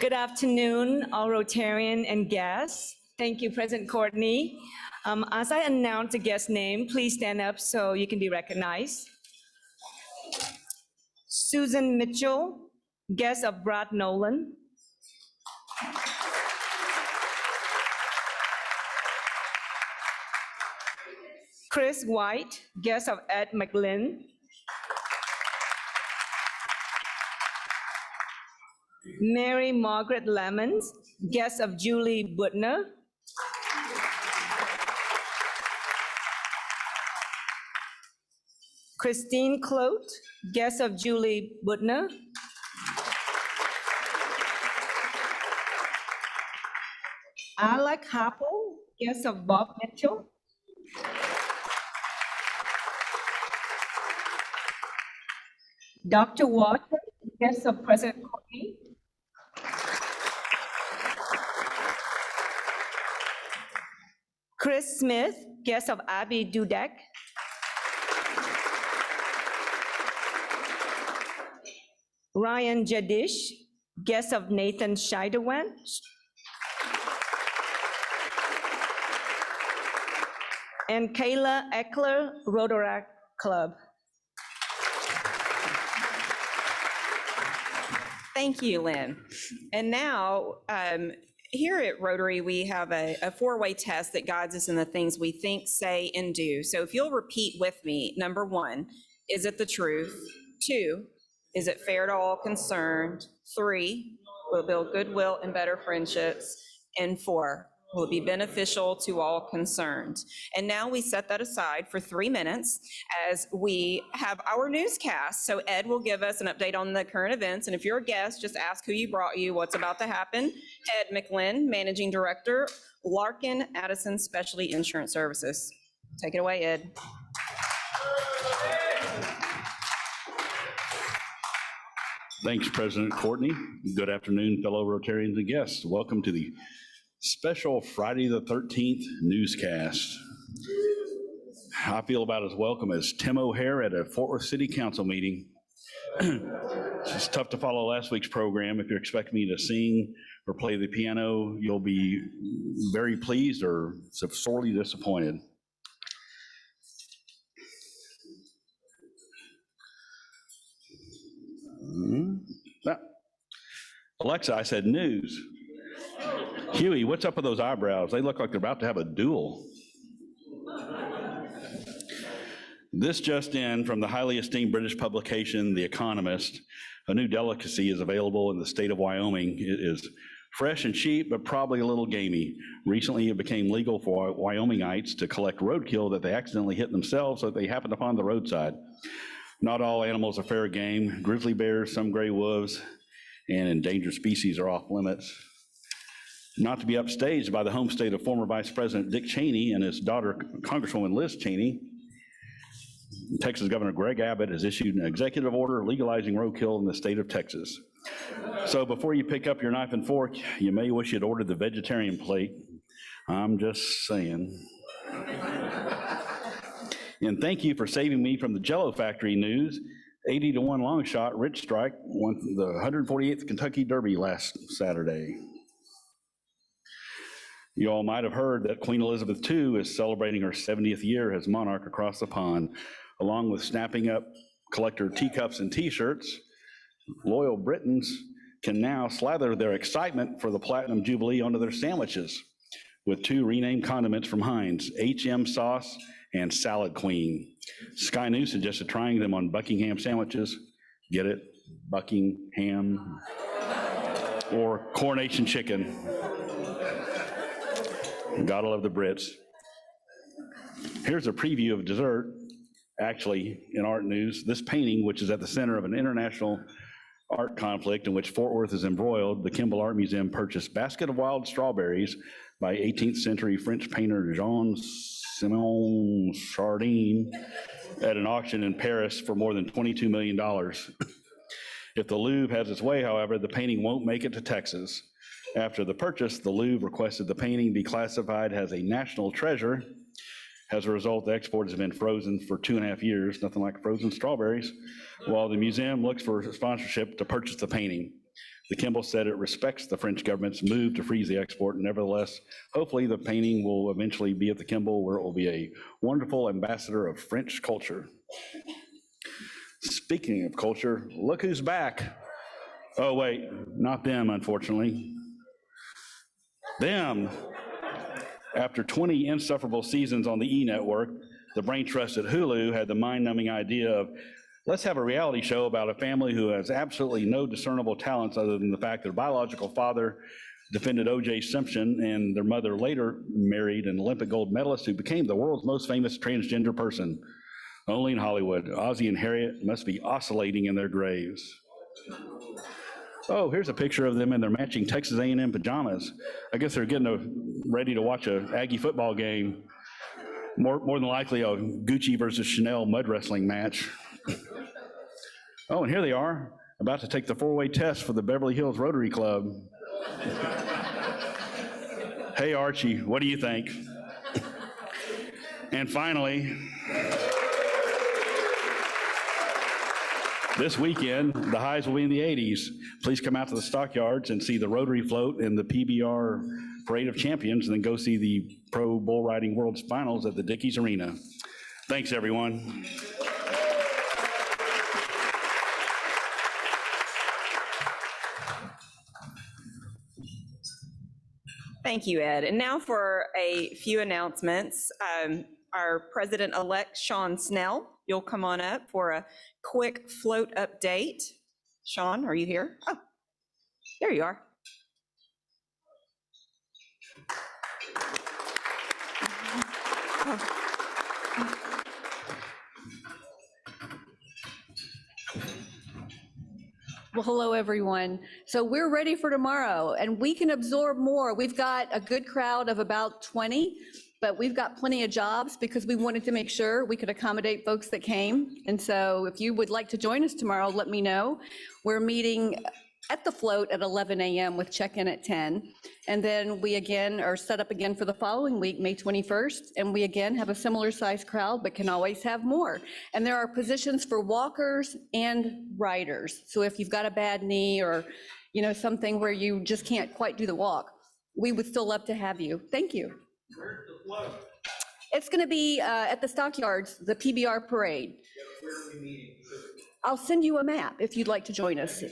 Good afternoon, all Rotarian and guests. Thank you, President Courtney. As I announce the guest name, please stand up so you can be recognized. Susan Mitchell, guest of Brad Nolan. Chris White, guest of Ed McLean. Mary Margaret Lemons, guest of Julie Butner. Christine Clote, guest of Julie Butner. Alec Happel, guest of Bob Mitchell. Dr. Walker, guest of President Courtney. Chris Smith, guest of Abby Dudek. Ryan Jadish, guest of Nathan Scheiderwan. And Kayla Eckler, Rotary Club. Thank you, Lynn. And now, here at Rotary, we have a four-way test that guides us in the things we think, say, and do. So if you'll repeat with me, number 1, is it the truth? 2, is it fair to all concerned? 3, will it build goodwill and better friendships? And 4, will it be beneficial to all concerned? And now we set that aside for 3 minutes as we have our newscast. So Ed will give us an update on the current events. And if you're a guest, just ask who you brought you, what's about to happen. Ed McLean, Managing Director, Larkin Addison Specialty Insurance Services. Take it away, Ed. Thanks, President Courtney. Good afternoon, fellow Rotarians and guests. Welcome to the special Friday the 13th newscast. I feel about as welcome as Tim O'Hare at a Fort Worth City Council meeting. It's tough to follow last week's program. If you're expecting me to sing or play the piano, you'll be very pleased or sorely disappointed. Alexa, I said news. Huey, what's up with those eyebrows? They look like they're about to have a duel. This just in from the highly esteemed British publication, The Economist. A new delicacy is available in the state of Wyoming. It is fresh and cheap, but probably a little gamey. Recently, it became legal for Wyomingites to collect roadkill that they accidentally hit themselves so that they happened upon the roadside. Not all animals are fair game. Grizzly bears, some gray wolves, and endangered species are off limits. Not to be upstaged by the home state of former Vice President Dick Cheney and his daughter, Congresswoman Liz Cheney, Texas Governor Greg Abbott has issued an executive order legalizing roadkill in the state of Texas. So before you pick up your knife and fork, you may wish you'd ordered the vegetarian plate. I'm just saying. And thank you for saving me from the Jello Factory news. 80-1 long shot, Rich Strike won the 148th Kentucky Derby last Saturday. You all might have heard that Queen Elizabeth II is celebrating her 70th year as monarch across the pond. Along with snapping up collector teacups and t-shirts, loyal Britons can now slather their excitement for the Platinum Jubilee onto their sandwiches with 2 renamed condiments from Heinz, HM sauce and Salad Queen. Sky News suggested trying them on Buckingham sandwiches. Get it? Buckingham or Coronation Chicken. Gotta love the Brits. Here's a preview of dessert. Actually, in art news, this painting, which is at the center of an international art conflict in which Fort Worth is embroiled, the Kimball Art Museum purchased Basket of Wild Strawberries by 18th century French painter Jean-Simon Chardin at an auction in Paris for more than $22 million. If the Louvre has its way, however, the painting won't make it to Texas. After the purchase, the Louvre requested the painting be classified as a national treasure. As a result, the export has been frozen for 2.5 years, nothing like frozen strawberries, while the museum looks for sponsorship to purchase the painting. The Kimball said it respects the French government's move to freeze the export. Nevertheless, hopefully the painting will eventually be at the Kimball, where it will be a wonderful ambassador of French culture. Speaking of culture, look who's back. Oh, wait, not them, unfortunately. Them. After 20 insufferable seasons on the E! Network, the brain trust at Hulu had the mind-numbing idea of, let's have a reality show about a family who has absolutely no discernible talents other than the fact their biological father defended O.J. Simpson, and their mother later married an Olympic gold medalist who became the world's most famous transgender person. Only in Hollywood, Ozzie and Harriet must be oscillating in their graves. Oh, here's a picture of them in their matching Texas A&M pajamas. I guess they're getting ready to watch a Aggie football game. More than likely a Gucci versus Chanel mud wrestling match. Oh, and here they are, about to take the 4-way test for the Beverly Hills Rotary Club. Hey, Archie, what do you think? And finally, this weekend, the highs will be in the 80s. Please come out to the stockyards and see the Rotary float in the Pbr Parade of Champions, and then go see the Pro Bull Riding World's Finals at the Dickies Arena. Thanks, everyone. Thank you, Ed. And now for a few announcements. Our President-elect, Sean Snell, you'll come on up for a quick float update. Sean, are you here? Oh, there you are. Well, hello, everyone. So we're ready for tomorrow, and we can absorb more. We've got a good crowd of about 20, but we've got plenty of jobs because we wanted to make sure we could accommodate folks that came. And so if you would like to join us tomorrow, let me know. We're meeting at the float at 11 a.m. with check-in at 10. And then we again are set up again for the following week, May 21st. And we again have a similar size crowd, but can always have more. And there are positions for walkers and riders. So if you've got a bad knee or, something where you just can't quite do the walk, we would still love to have you. Thank you. Where's the float? It's going to be at the stockyards, the Pbr Parade. Where are we meeting? I'll send you a map if you'd like to join us.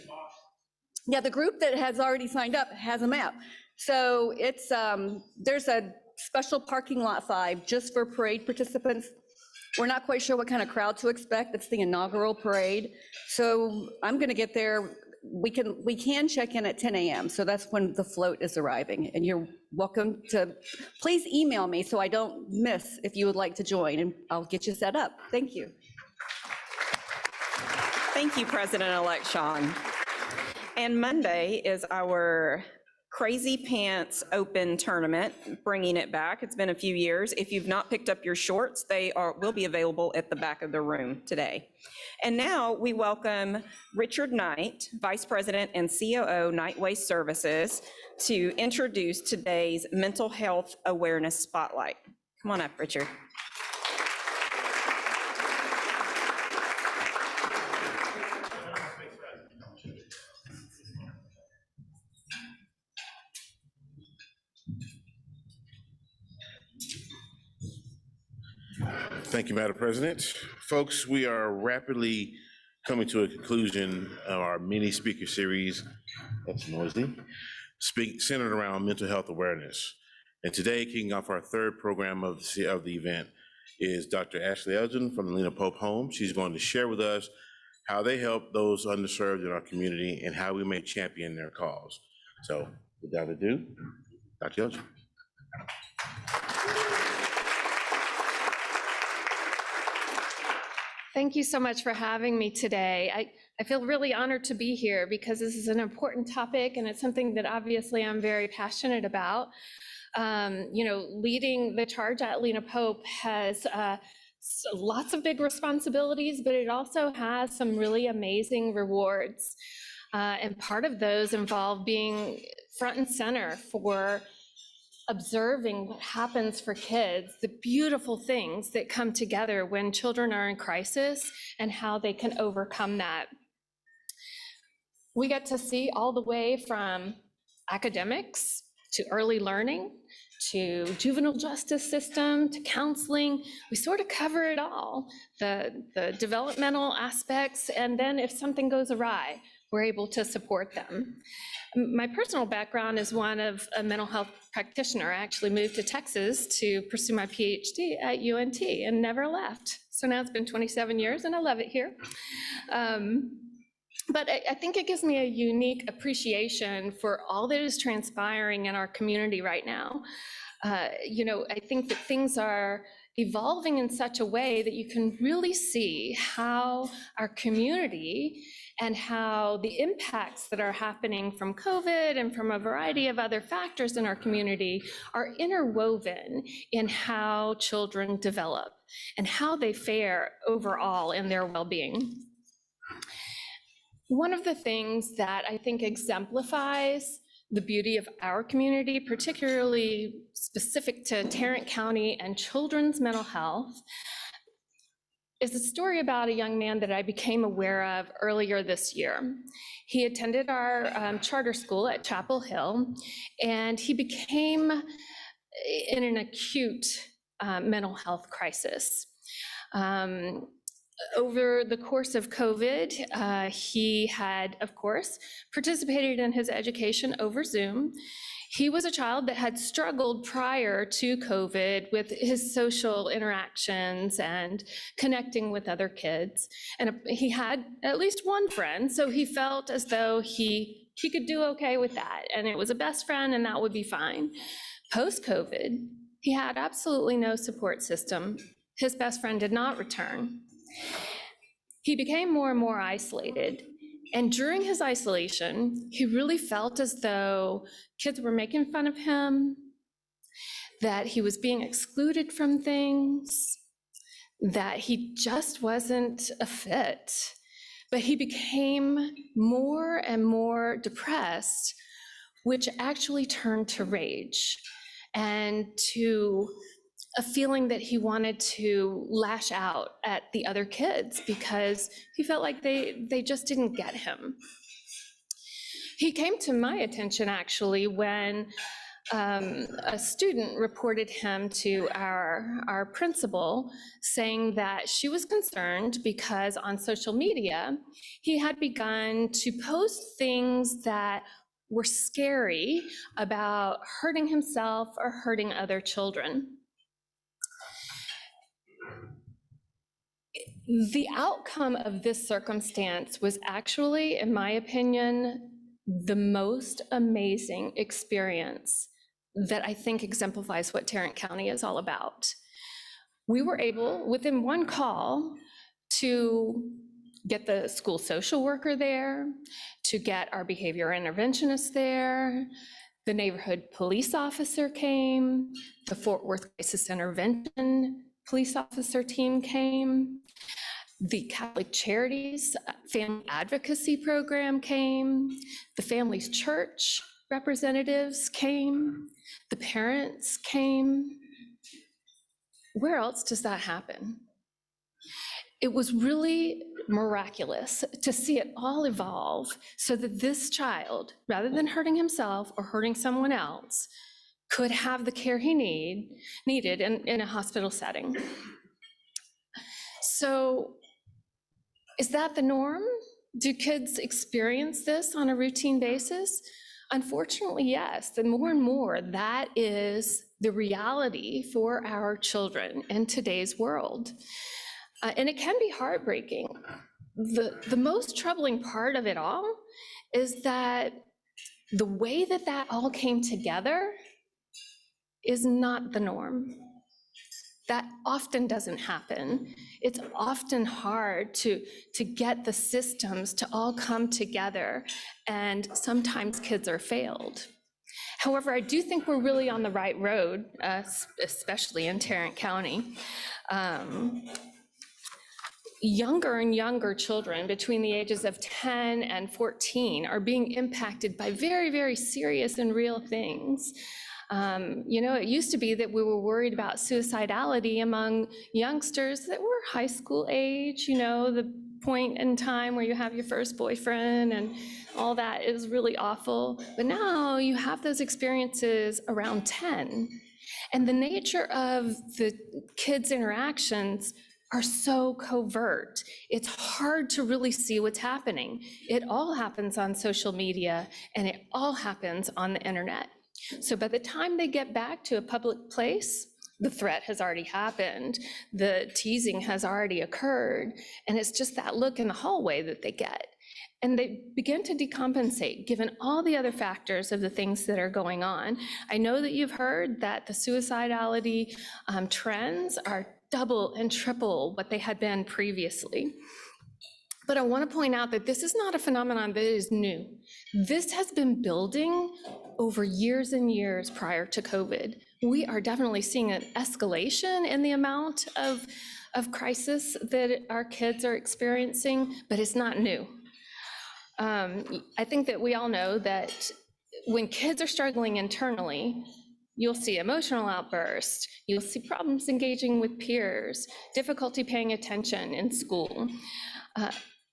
Yeah, the group that has already signed up has a map. So it's, there's a special parking lot 5 just for parade participants. We're not quite sure what kind of crowd to expect. It's the inaugural parade. So I'm going to get there. We can check in at 10 a.m. So that's when the float is arriving. And you're welcome to, please email me so I don't miss if you would like to join, and I'll get you set up. Thank you. Thank you, President-elect Sean. And Monday is our Crazy Pants Open Tournament, bringing it back. It's been a few years. If you've not picked up your shorts, they will be available at the back of the room today. And now we welcome Richard Knight, Vice President and COO, Night Waste Services, to introduce today's Mental Health Awareness Spotlight. Come on up, Richard. Thank you, Madam President. Folks, we are rapidly coming to a conclusion of our mini speaker series, that's noisy, centered around mental health awareness. And today, kicking off our third program of the event is Dr. Ashley Elgin from the Lena Pope Home. She's going to share with us how they help those underserved in our community and how we may champion their cause. So without ado, Dr. Elgin. Thank you so much for having me today. I feel really honored to be here because this is an important topic and it's something that obviously I'm very passionate about. Leading the charge at Lena Pope has lots of big responsibilities, but it also has some really amazing rewards. And part of those involve being front and center for observing what happens for kids, the beautiful things that come together when children are in crisis and how they can overcome that. We get to see all the way from academics to early learning to juvenile justice system to counseling. We sort of cover it all, the developmental aspects, and then if something goes awry, we're able to support them. My personal background is one of a mental health practitioner. I actually moved to Texas to pursue my PhD at UNT and never left. So now it's been 27 years and I love it here. But I think it gives me a unique appreciation for all that is transpiring in our community right now. I think that things are evolving in such a way that you can really see how our community and how the impacts that are happening from COVID and from a variety of other factors in our community are interwoven in how children develop and how they fare overall in their well-being. One of the things that I think exemplifies the beauty of our community, particularly specific to Tarrant County and children's mental health, is a story about a young man that I became aware of earlier this year. He attended our charter school at Chapel Hill, and he became in an acute mental health crisis. Over the course of COVID, he had, of course, participated in his education over Zoom. He was a child that had struggled prior to COVID with his social interactions and connecting with other kids. And he had at least one friend, so he felt as though he could do okay with that. And it was a best friend and that would be fine. Post-COVID, he had absolutely no support system. His best friend did not return. He became more and more isolated. And during his isolation, he really felt as though kids were making fun of him, that he was being excluded from things, that he just wasn't a fit. But he became more and more depressed, which actually turned to rage and to a feeling that he wanted to lash out at the other kids because he felt like they just didn't get him. He came to my attention actually when a student reported him to our principal, saying that she was concerned because on social media, he had begun to post things that were scary about hurting himself or hurting other children. The outcome of this circumstance was actually, in my opinion, the most amazing experience that I think exemplifies what Tarrant County is all about. We were able, within one call, to get the school social worker there, to get our behavior interventionist there, the neighborhood police officer came, the Fort Worth Crisis Intervention police officer team came, the Catholic Charities Family Advocacy Program came, the Family's Church representatives came, the parents came. Where else does that happen? It was really miraculous to see it all evolve so that this child, rather than hurting himself or hurting someone else, could have the care he needed in a hospital setting. So is that the norm? Do kids experience this on a routine basis? Unfortunately, yes. And more, that is the reality for our children in today's world. And it can be heartbreaking. The most troubling part of it all is that the way that that all came together is not the norm. That often doesn't happen. It's often hard to get the systems to all come together, and sometimes kids are failed. However, I do think we're really on the right road, especially in Tarrant County. Younger and younger children between the ages of 10 and 14 are being impacted by very, very serious and real things. It used to be that we were worried about suicidality among youngsters that were high school age, the point in time where you have your first boyfriend and all that is really awful. But now you have those experiences around 10. And the nature of the kids' interactions are so covert. It's hard to really see what's happening. It all happens on social media and it all happens on the internet. So by the time they get back to a public place, the threat has already happened, the teasing has already occurred, and it's just that look in the hallway that they get. And they begin to decompensate, given all the other factors of the things that are going on. I know that you've heard that the suicidality trends are double and triple what they had been previously. But I want to point out that this is not a phenomenon that is new. This has been building over years and years prior to COVID. We are definitely seeing an escalation in the amount of crisis that our kids are experiencing, but it's not new. I think that we all know that when kids are struggling internally, you'll see emotional outbursts, you'll see problems engaging with peers, difficulty paying attention in school.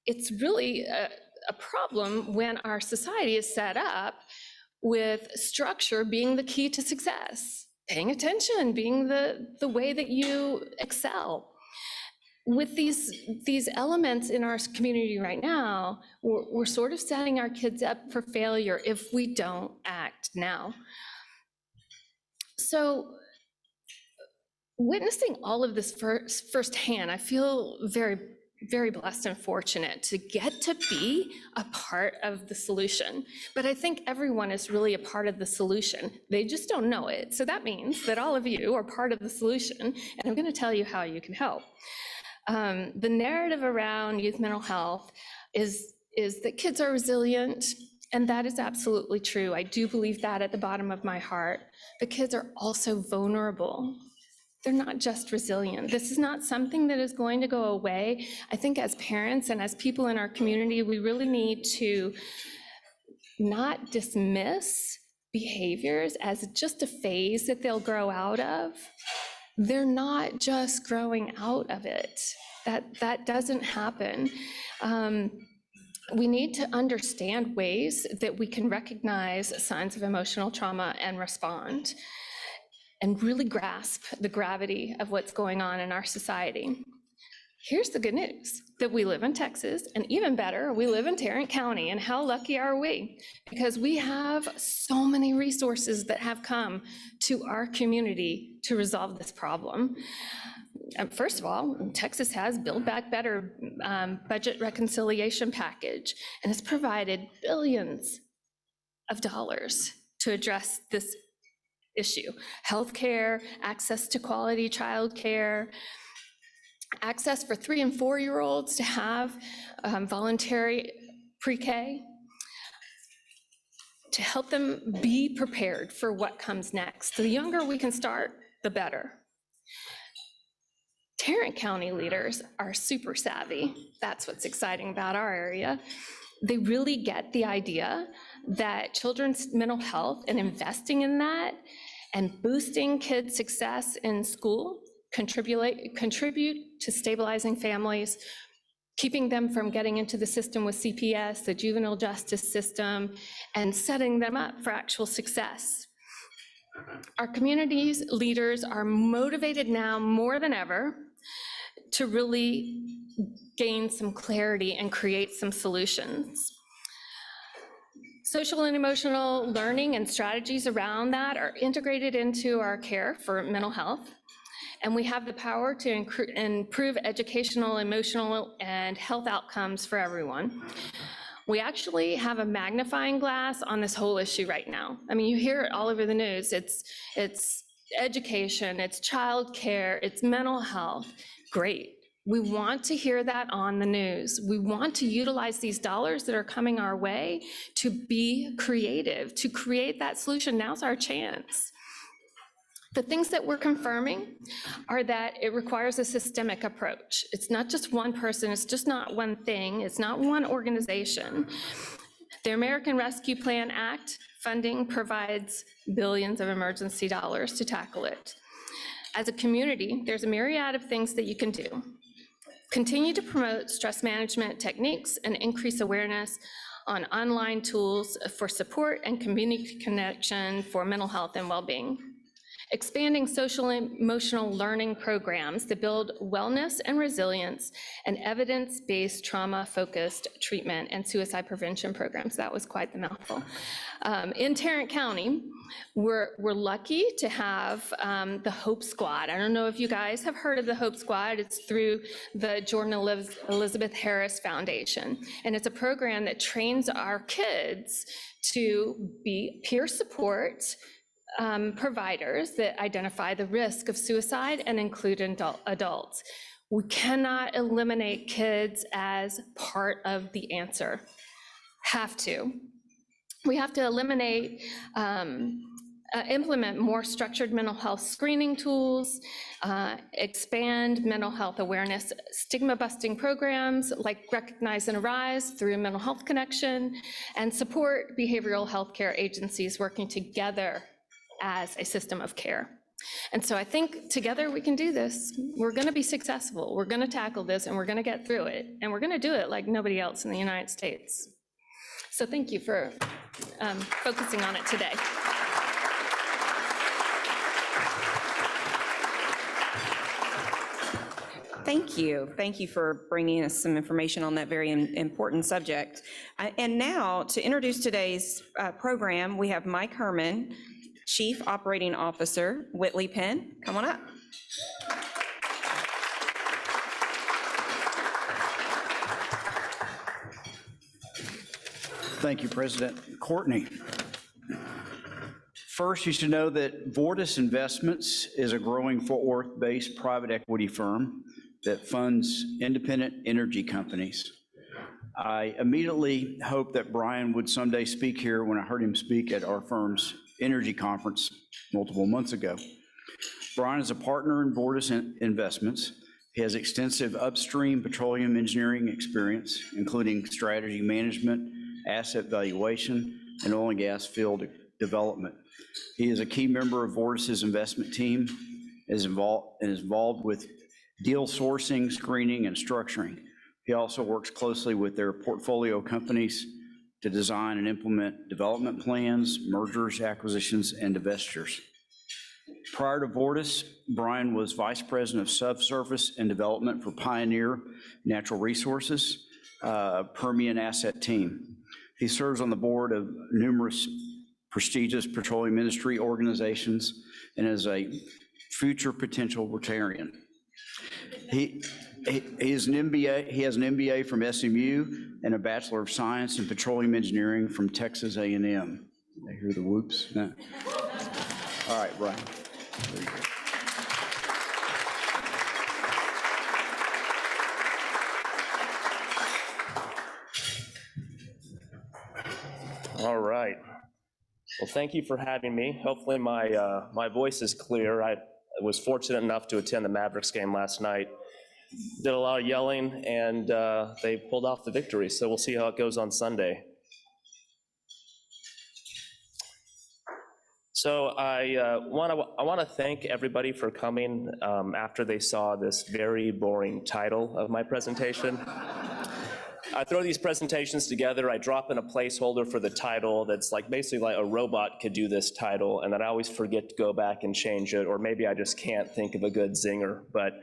It's really a problem when our society is set up with structure being the key to success, paying attention being the way that you excel. With these elements in our community right now, we're sort of setting our kids up for failure if we don't act now. So witnessing all of this firsthand, I feel very, very blessed and fortunate to get to be a part of the solution. But I think everyone is really a part of the solution. They just don't know it. So that means that all of you are part of the solution, and I'm going to tell you how you can help. The narrative around youth mental health is that kids are resilient, and that is absolutely true. I do believe that at the bottom of my heart. But kids are also vulnerable. They're not just resilient. This is not something that is going to go away. I think as parents and as people in our community, we really need to not dismiss behaviors as just a phase that they'll grow out of. They're not just growing out of it. That doesn't happen. We need to understand ways that we can recognize signs of emotional trauma and respond, and really grasp the gravity of what's going on in our society. Here's the good news, that we live in Texas, and even better, we live in Tarrant County, and how lucky are we? Because we have so many resources that have come to our community to resolve this problem. First of all, Texas has Build Back Better budget reconciliation package, and it's provided billions of dollars to address this issue. Healthcare, access to quality childcare, access for 3- and 4-year-olds to have voluntary pre-K, to help them be prepared for what comes next. The younger we can start, the better. Tarrant County leaders are super savvy. That's what's exciting about our area. They really get the idea that children's mental health and investing in that and boosting kids' success in school contribute to stabilizing families, keeping them from getting into the system with CPS, the juvenile justice system, and setting them up for actual success. Our community's leaders are motivated now more than ever to really gain some clarity and create some solutions. Social and emotional learning and strategies around that are integrated into our care for mental health. And we have the power to improve educational, emotional, and health outcomes for everyone. We actually have a magnifying glass on this whole issue right now. I mean, you hear it all over the news. It's education, it's childcare, it's mental health. Great. We want to hear that on the news. We want to utilize these dollars that are coming our way to be creative, to create that solution. Now's our chance. The things that we're confirming are that it requires a systemic approach. It's not just one person, it's just not one thing, it's not one organization. The American Rescue Plan Act funding provides billions of emergency dollars to tackle it. As a community, there's a myriad of things that you can do. Continue to promote stress management techniques and increase awareness on online tools for support and community connection for mental health and well-being. Expanding social and emotional learning programs that build wellness and resilience, and evidence-based trauma-focused treatment and suicide prevention programs. That was quite the mouthful. In Tarrant County, we're lucky to have the Hope Squad. I don't know if you guys have heard of the Hope Squad. It's through the Jordan Elizabeth Harris Foundation. And it's a program that trains our kids to be peer support providers that identify the risk of suicide and include adults. We cannot eliminate kids as part of the answer. Have to. We have to eliminate, implement more structured mental health screening tools, expand mental health awareness, stigma-busting programs like Recognize and Arise through Mental Health Connection, and support behavioral healthcare agencies working together as a system of care. And so I think together we can do this. We're going to be successful. We're going to tackle this and we're going to get through it. And we're going to do it like nobody else in the United States. So thank you for focusing on it today. Thank you. Thank you for bringing us some information on that very important subject. And now to introduce today's program, we have Mike Herman, Chief Operating Officer, Whitley Penn. Come on up. Thank you, President Courtney. First, you should know that Vortis Investments is a growing Fort Worth-based private equity firm that funds independent energy companies. I immediately hoped that Brian would someday speak here when I heard him speak at our firm's energy conference multiple months ago. Brian is a partner in Vortis Investments. He has extensive upstream petroleum engineering experience, including strategy management, asset valuation, and oil and gas field development. He is a key member of Vortis's investment team, is involved with deal sourcing, screening, and structuring. He also works closely with their portfolio companies to design and implement development plans, mergers, acquisitions, and divestitures. Prior to Vortis, Brian was Vice President of Subsurface and Development for Pioneer Natural Resources, Permian Asset Team. He serves on the board of numerous prestigious petroleum industry organizations and is a future potential Rotarian. He has an MBA from SMU and a Bachelor of Science in Petroleum Engineering from Texas A&M. I hear the whoops? No. All right, Brian. There you go. All right. Well, thank you for having me. Hopefully my voice is clear. I was fortunate enough to attend the Mavericks game last night. Did a lot of yelling, and they pulled off the victory, so we'll see how it goes on Sunday. So I want to thank everybody for coming after they saw this very boring title of my presentation. I throw these presentations together, I drop in a placeholder for the title that's like basically like a robot could do this title, and then I always forget to go back and change it, or maybe I just can't think of a good zinger. But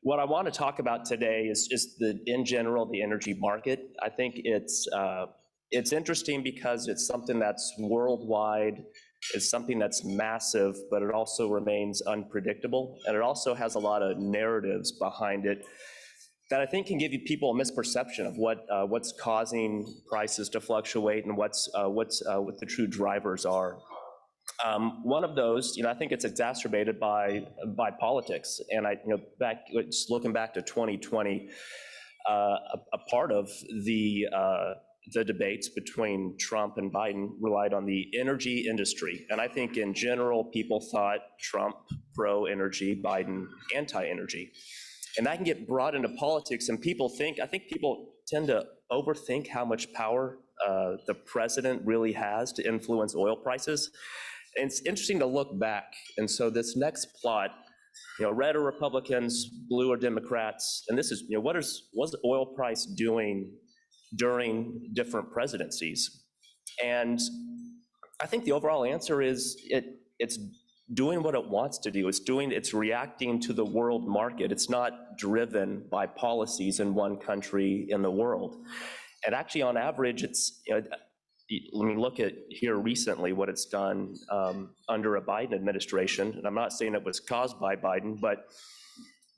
what I want to talk about today is just in general, the energy market. I think it's interesting because it's something that's worldwide, it's something that's massive, but it also remains unpredictable, and it also has a lot of narratives behind it that I think can give you people a misperception of what's causing prices to fluctuate and what the true drivers are. One of those, I think it's exacerbated by politics, and just looking back to 2020, a part of the debates between Trump and Biden relied on the energy industry, and I think in general people thought Trump pro-energy, Biden anti-energy. And that can get brought into politics, and I think people tend to overthink how much power the president really has to influence oil prices. And it's interesting to look back. And so this next plot, red are Republicans, blue are Democrats. And this is, what's the oil price doing during different presidencies? And I think the overall answer is it's doing what it wants to do. It's reacting to the world market. It's not driven by policies in one country in the world. And actually, on average, it's, let me look at here recently what it's done under a Biden administration. And I'm not saying it was caused by Biden, but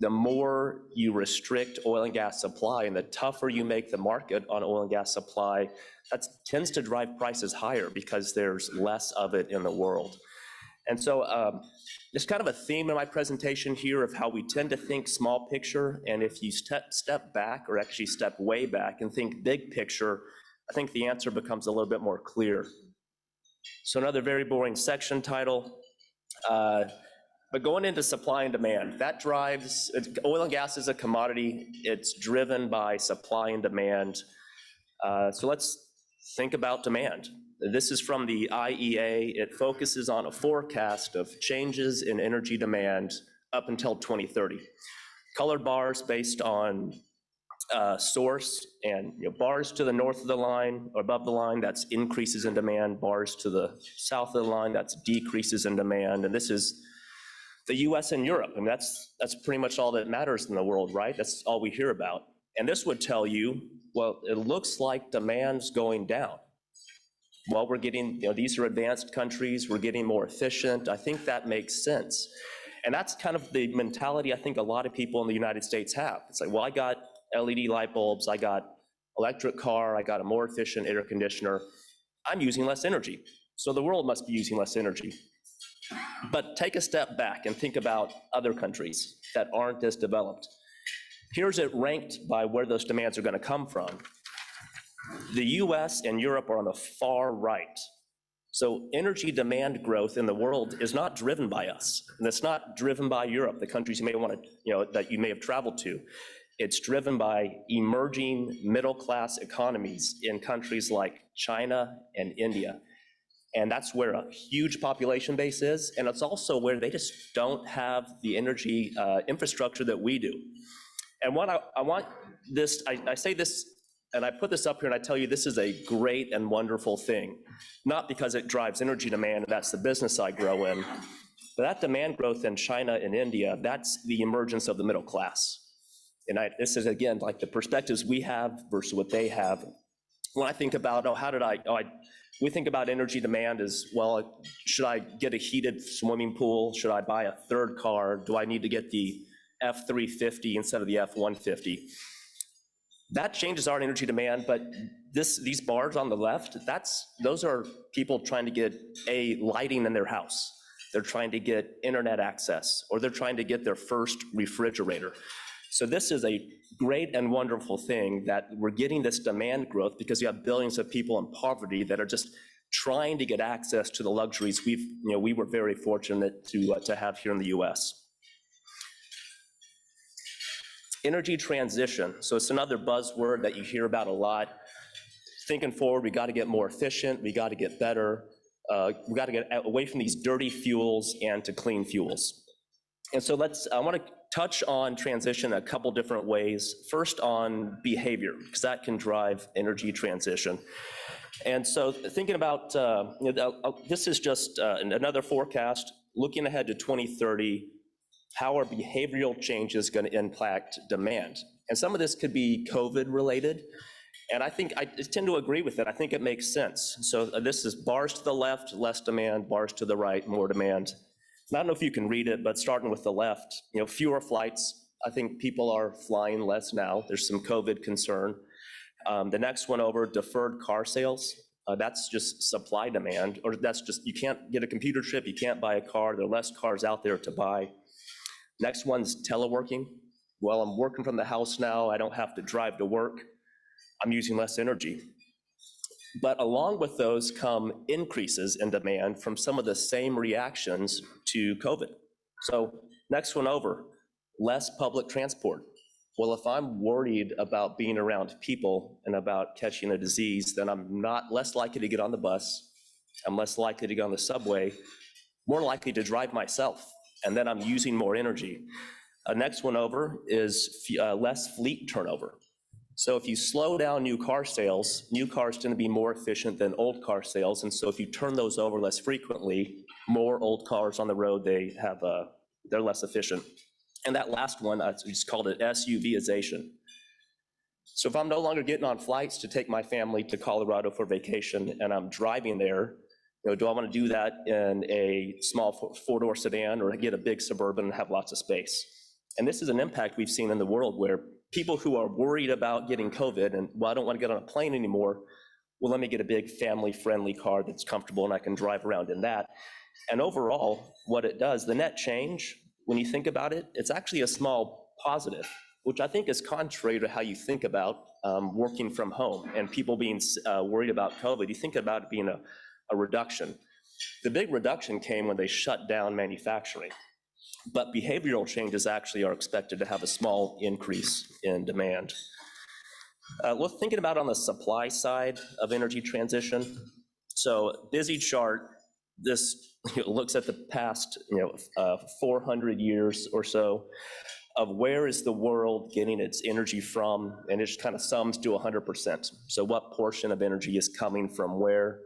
the more you restrict oil and gas supply and the tougher you make the market on oil and gas supply, that tends to drive prices higher because there's less of it in the world. And so there's kind of a theme in my presentation here of how we tend to think small picture. And if you step back, or actually step way back and think big picture, I think the answer becomes a little bit more clear. So another very boring section title. But going into supply and demand, that drives, oil and gas is a commodity. It's driven by supply and demand. So let's think about demand. This is from the IEA. It focuses on a forecast of changes in energy demand up until 2030. Colored bars based on source, and bars to the north of the line, or above the line, that's increases in demand. Bars to the south of the line, that's decreases in demand. And this is the US and Europe. I mean, that's pretty much all that matters in the world, right? That's all we hear about. And this would tell you, well, it looks like demand's going down. Well, we're getting, these are advanced countries, we're getting more efficient. I think that makes sense. And that's kind of the mentality I think a lot of people in the United States have. It's like, well, I got LED light bulbs, I got electric car, I got a more efficient air conditioner. I'm using less energy. So the world must be using less energy. But take a step back and think about other countries that aren't as developed. Here's it ranked by where those demands are going to come from. The US and Europe are on the far right. So energy demand growth in the world is not driven by us, and it's not driven by Europe, the countries you may want to, that you may have traveled to. It's driven by emerging middle-class economies in countries like China and India. And that's where a huge population base is, and it's also where they just don't have the energy infrastructure that we do. And what I want this, I say this, and I put this up here and I tell you this is a great and wonderful thing, not because it drives energy demand, and that's the business I grow in, but that demand growth in China and India, that's the emergence of the middle class. And this is, again, like the perspectives we have versus what they have. When I think about, we think about energy demand as, well, should I get a heated swimming pool? Should I buy a third car? Do I need to get the F-350 instead of the F-150? That changes our energy demand, but these bars on the left, those are people trying to get lighting in their house. They're trying to get internet access, or they're trying to get their first refrigerator. So this is a great and wonderful thing that we're getting this demand growth because you have billions of people in poverty that are just trying to get access to the luxuries we were very fortunate to have here in the US. Energy transition. So it's another buzzword that you hear about a lot. Thinking forward, we got to get more efficient, we got to get better, we got to get away from these dirty fuels and to clean fuels. And so I want to touch on transition a couple different ways. First on behavior, because that can drive energy transition. And so thinking about, this is just another forecast, looking ahead to 2030, how are behavioral changes going to impact demand? And some of this could be COVID related. And I think I tend to agree with it. I think it makes sense. So this is bars to the left, less demand, bars to the right, more demand. And I don't know if you can read it, but starting with the left, fewer flights. I think people are flying less now. There's some COVID concern. The next one over, deferred car sales. That's just supply demand, or that's just, you can't get a computer chip, you can't buy a car, there are less cars out there to buy. Next one's teleworking. Well, I'm working from the house now, I don't have to drive to work, I'm using less energy. But along with those come increases in demand from some of the same reactions to COVID. So next one over, less public transport. Well, if I'm worried about being around people and about catching a disease, then I'm less likely to get on the bus. I'm less likely to get on the subway, more likely to drive myself, and then I'm using more energy. Next one over is less fleet turnover. So if you slow down new car sales, new cars tend to be more efficient than old car sales, and so if you turn those over less frequently, more old cars on the road, they're less efficient. And that last one, I just called it SUVization. So if I'm no longer getting on flights to take my family to Colorado for vacation and I'm driving there, do I want to do that in a small four-door sedan or get a big Suburban and have lots of space? And this is an impact we've seen in the world where people who are worried about getting COVID and, well, I don't want to get on a plane anymore, well, let me get a big family-friendly car that's comfortable and I can drive around in that. And overall, what it does, the net change, when you think about it, it's actually a small positive, which I think is contrary to how you think about working from home and people being worried about COVID. You think about it being a reduction. The big reduction came when they shut down manufacturing, but behavioral changes actually are expected to have a small increase in demand. We're thinking about on the supply side of energy transition. So busy chart, this looks at the past 400 years or so of where is the world getting its energy from, and it just kind of sums to 100%. So what portion of energy is coming from where?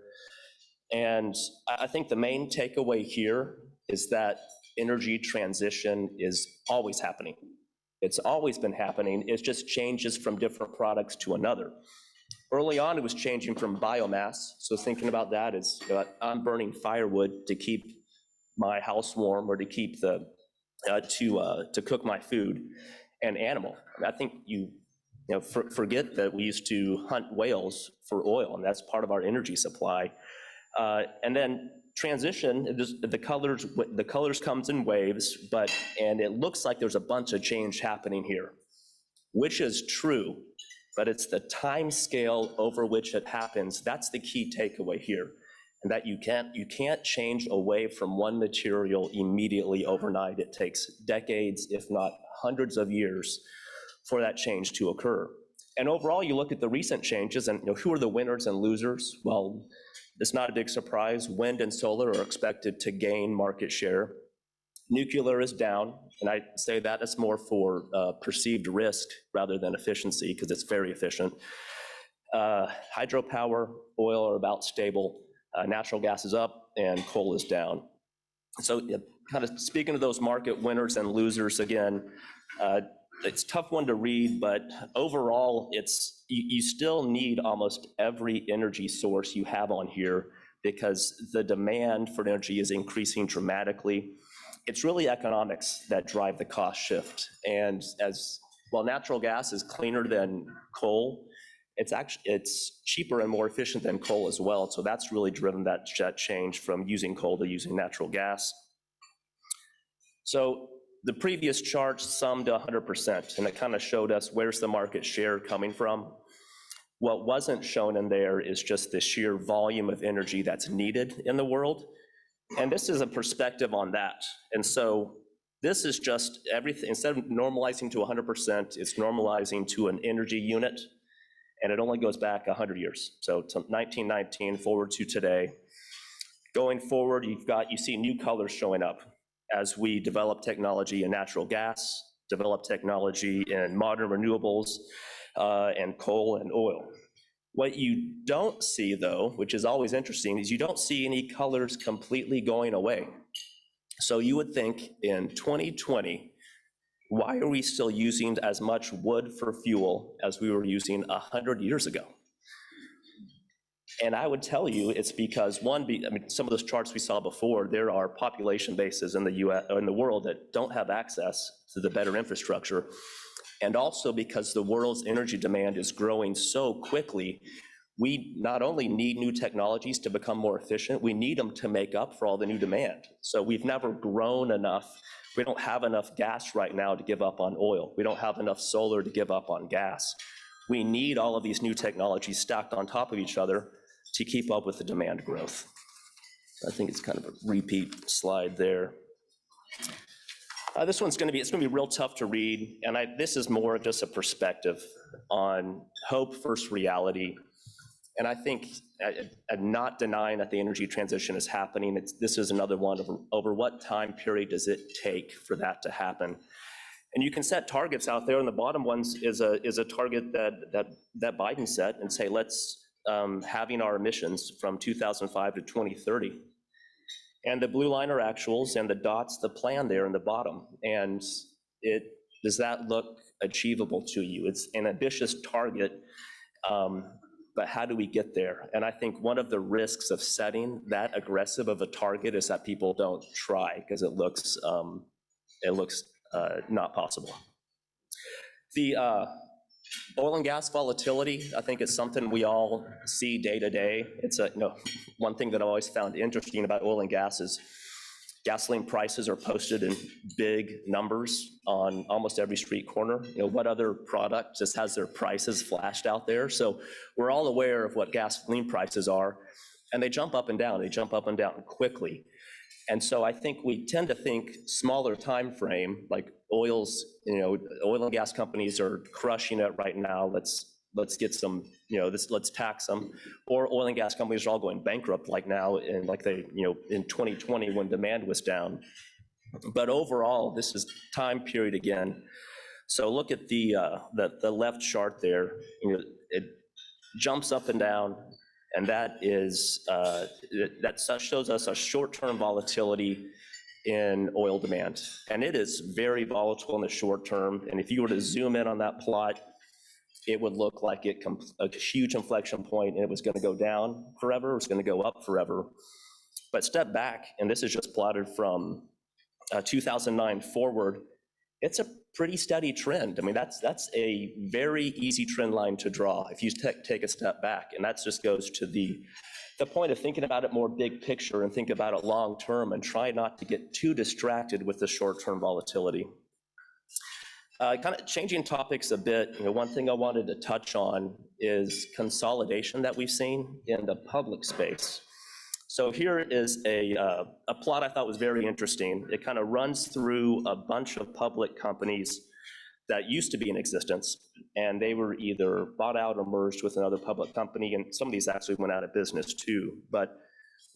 And I think the main takeaway here is that energy transition is always happening. It's always been happening. It just changes from different products to another. Early on, it was changing from biomass. So thinking about that is, I'm burning firewood to keep my house warm or to keep to cook my food. And animal. I think forget that we used to hunt whales for oil, and that's part of our energy supply. And then transition, the colors comes in waves, and it looks like there's a bunch of change happening here, which is true, but it's the time scale over which it happens. That's the key takeaway here, and that you can't change away from one material immediately overnight. It takes decades, if not hundreds of years, for that change to occur. And overall, you look at the recent changes, and who are the winners and losers? Well, it's not a big surprise. Wind and solar are expected to gain market share. Nuclear is down, and I say that is more for perceived risk rather than efficiency, because it's very efficient. Hydropower, oil are about stable. Natural gas is up, and coal is down. So kind of speaking of those market winners and losers again, it's a tough one to read, but overall, you still need almost every energy source you have on here because the demand for energy is increasing dramatically. It's really economics that drive the cost shift. And while natural gas is cleaner than coal, it's cheaper and more efficient than coal as well. So that's really driven that change from using coal to using natural gas. So the previous chart summed to 100%, and it kind of showed us where's the market share coming from. What wasn't shown in there is just the sheer volume of energy that's needed in the world. And this is a perspective on that. And so this is just everything, instead of normalizing to 100%, it's normalizing to an energy unit, and it only goes back 100 years. So to 1919 forward to today. Going forward, you see new colors showing up as we develop technology in natural gas, develop technology in modern renewables, and coal and oil. What you don't see, though, which is always interesting, is you don't see any colors completely going away. So you would think in 2020, why are we still using as much wood for fuel as we were using 100 years ago? And I would tell you it's because some of those charts we saw before, there are population bases in the US or in the world that don't have access to the better infrastructure. And also because the world's energy demand is growing so quickly, we not only need new technologies to become more efficient, we need them to make up for all the new demand. So we've never grown enough. We don't have enough gas right now to give up on oil. We don't have enough solar to give up on gas. We need all of these new technologies stacked on top of each other to keep up with the demand growth. I think it's kind of a repeat slide there. This one's going to be, it's going to be real tough to read, and this is more just a perspective on hope versus reality. And I think I'm not denying that the energy transition is happening. This is another one of over what time period does it take for that to happen? And you can set targets out there, and the bottom ones is a target that Biden set and say, let's halving our emissions from 2005 to 2030. And the blue line are actuals, and the dots, the plan there in the bottom. And does that look achievable to you? It's an ambitious target, but how do we get there? And I think one of the risks of setting that aggressive of a target is that people don't try because it looks not possible. The oil and gas volatility, I think it's something we all see day to day. It's one thing that I always found interesting about oil and gas is gasoline prices are posted in big numbers on almost every street corner. What other product just has their prices flashed out there? So we're all aware of what gasoline prices are, and they jump up and down. They jump up and down quickly. And so I think we tend to think smaller time frame, like oil and gas companies are crushing it right now. Let's get some, let's tax them. Or oil and gas companies are all going bankrupt like now, and like they, in 2020 when demand was down. But overall, this is time period again. So look at the left chart there. It jumps up and down. And that shows us a short-term volatility in oil demand. And it is very volatile in the short term. And if you were to zoom in on that plot, it would look like a huge inflection point, and it was going to go down forever, it was going to go up forever. But step back, and this is just plotted from 2009 forward, it's a pretty steady trend. I mean, that's a very easy trend line to draw if you take a step back. And that just goes to the point of thinking about it more big picture and think about it long term and try not to get too distracted with the short-term volatility. Kind of changing topics a bit, one thing I wanted to touch on is consolidation that we've seen in the public space. So here is a plot I thought was very interesting. It kind of runs through a bunch of public companies that used to be in existence, and they were either bought out or merged with another public company, and some of these actually went out of business too. But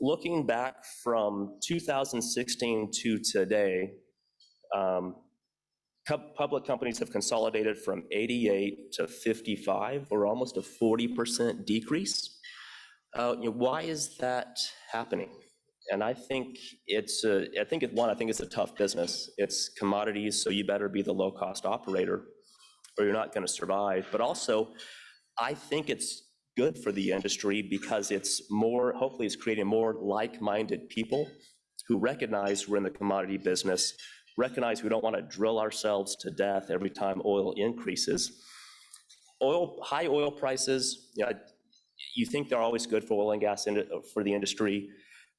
looking back from 2016 to today, public companies have consolidated from 88 to 55, or almost a 40% decrease. Why is that happening? And I think it's a tough business. It's commodities, so you better be the low-cost operator, or you're not going to survive. But also, I think it's good for the industry because hopefully it's creating more like-minded people who recognize we're in the commodity business, recognize we don't want to drill ourselves to death every time oil increases. High oil prices, you think they're always good for oil and gas for the industry.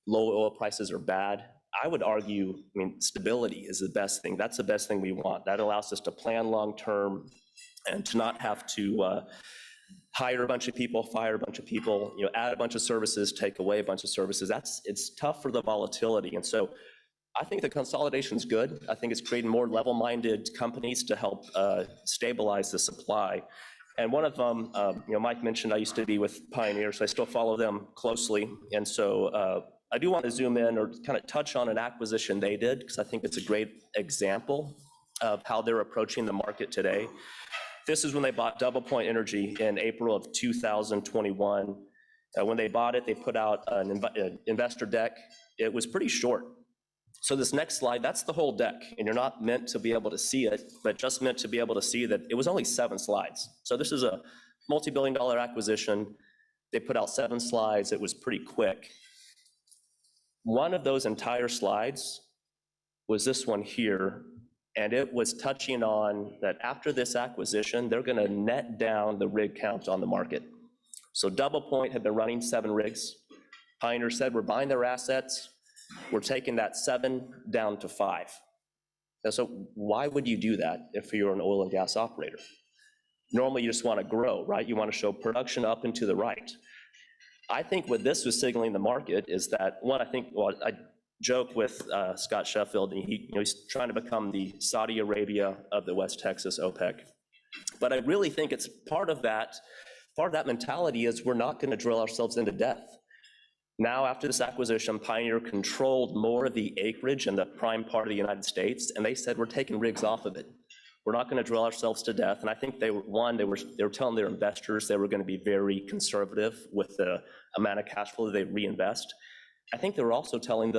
Low oil prices are bad. I would argue, stability is the best thing. That's the best thing we want. That allows us to plan long-term and to not have to hire a bunch of people, fire a bunch of people, add a bunch of services, take away a bunch of services. It's tough for the volatility. And so I think the consolidation is good. I think it's creating more level-minded companies to help stabilize the supply. And one of them, Mike mentioned I used to be with Pioneer, so I still follow them closely. And so I do want to zoom in or kind of touch on an acquisition they did, because I think it's a great example of how they're approaching the market today. This is when they bought Double Point Energy in April of 2021. When they bought it, they put out an investor deck. It was pretty short. So this next slide, that's the whole deck, and you're not meant to be able to see it, but just meant to be able to see that it was only 7 slides. So this is a multi-billion-dollar acquisition. They put out 7 slides. It was pretty quick. One of those entire slides was this one here, and it was touching on that after this acquisition, they're going to net down the rig count on the market. So Double Point had been running 7 rigs. Pioneer said, we're buying their assets. We're taking that 7 down to 5. And so why would you do that if you're an oil and gas operator? Normally you just want to grow, right? You want to show production up and to the right. I think what this was signaling the market is that, one, joke with Scott Sheffield, and he's trying to become the Saudi Arabia of the West Texas OPEC. But I really think it's part of that mentality is we're not going to drill ourselves into death. Now, after this acquisition, Pioneer controlled more of the acreage in the prime part of the United States, and they said, we're taking rigs off of it. We're not going to drill ourselves to death. And I think they were telling their investors they were going to be very conservative with the amount of cash flow that they reinvest. I think they were also telling